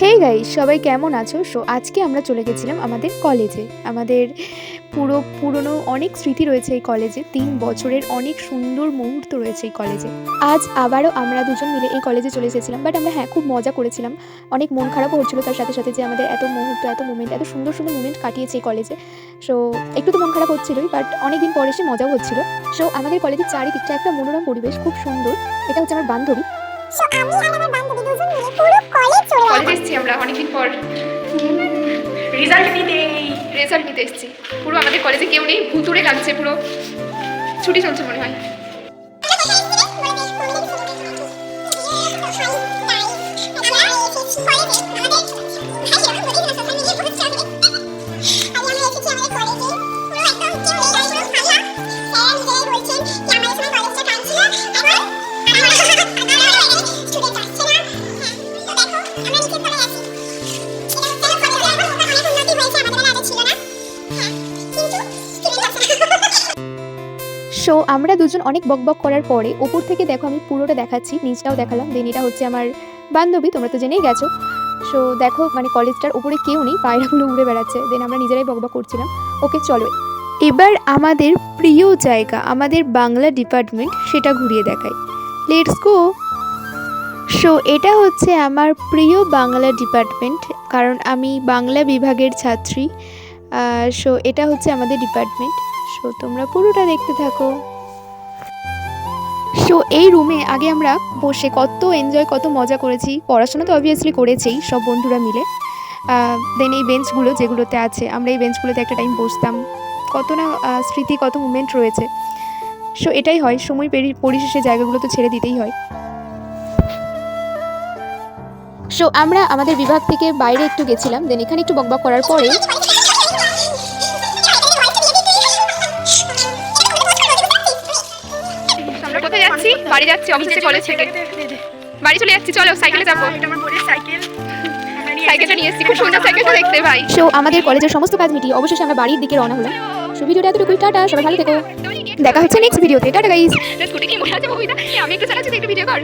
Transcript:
Hey guys, সবাই কেমন আছো? আজকে আমরা চলে গেছিলাম আমাদের কলেজে। আমাদের পুরনো অনেক স্মৃতি রয়েছে এই কলেজে। 3 বছরের অনেক সুন্দর মুহূর্ত রয়েছে এই কলেজে। আজ আবারও আমরা দুজন মিলে এই কলেজে চলে এসেছিলাম। বাট আমরা খুব মজা করেছিলাম। অনেক মন খারাপও হচ্ছিল তার সাথে সাথে, যে আমাদের এত মুহূর্ত, এত মোমেন্ট, এত সুন্দর সুন্দর মোমেন্ট কাটিয়েছে এই কলেজে। একটু তো মন খারাপ হচ্ছিলই, বাট অনেকদিন পর এসে মজাও হচ্ছিল। আমাদের কলেজের চারিদিকটা একটা মনোরম পরিবেশ, খুব সুন্দর। এটা হচ্ছে আমার বান্ধবী। আমি আর আমার বান্ধবী দুজন মিলে পুরো কলেজ এসেছি আমরা অনেকদিন পর রেজাল্ট নিতে এসেছি। পুরো আমাদের কলেজে কেউ নেই, ভুতুড়ে কাটছে, পুরো ছুটি চলছে মনে হয়। আমরা দুজন অনেক বকবক করার পরে ওপর থেকে দেখো আমি পুরোটা দেখাচ্ছি, নিচটাও দেখালাম। দেন এটা হচ্ছে আমার বান্ধবী, তোমরা তো জেনেই গেছো। দেখো কলেজটার উপরে কেউ নেই, পায়রাগুলো উড়ে বেড়াচ্ছে। দেন আমরা নিজেরাই বকবক করছিলাম। ওকে চলো এবার আমাদের প্রিয় জায়গা, আমাদের বাংলা ডিপার্টমেন্ট, সেটা ঘুরিয়ে দেখাই। Let's go. এটা হচ্ছে আমার প্রিয় বাংলা ডিপার্টমেন্ট, কারণ আমি বাংলা বিভাগের ছাত্রী। এটা হচ্ছে আমাদের ডিপার্টমেন্ট। তোমরা পুরোটা দেখতে থাকো। এই রুমে আগে আমরা বসে কত এনজয়, কত মজা করেছি। পড়াশোনা তো অবভিয়াসলি করেছেই সব বন্ধুরা মিলে। দেন এই বেঞ্চগুলো যেগুলোতে আছে, আমরা এই বেঞ্চগুলোতে একটা টাইম বসতাম। কত না স্মৃতি, কত মুমেন্ট রয়েছে। এটাই হয়, সময় পরিশেষে জায়গাগুলো তো ছেড়ে দিতেই হয়। আমরা আমাদের বিভাগ থেকে বাইরে একটু গেছিলাম। দেন এখানে একটু বকবক করার পরে বাড়ি যাচ্ছি, অফিসে কলেজ থেকে বাড়ি চলে যাচ্ছি। চলো সাইকেলে যাবো। এটা আমার বোনের সাইকেলটা নিয়ে এসেছি, খুব সুন্দর সাইকেলটা দেখতে ভাই। আমাদের কলেজের সমস্ত কাজ মিটিয়ে অবশেষে আমরা বাড়ির দিকে রওনা হলাম। ভিডিওটা এতটুকুই, টাটা, সবাই ভালো থেকো। দেখা হচ্ছে নেক্সট ভিডিওতে। Tata guys. স্কুটি কি মনে আছে ববিতা? আমি একটু চালাচ্ছি, একটু ভিডিও কর।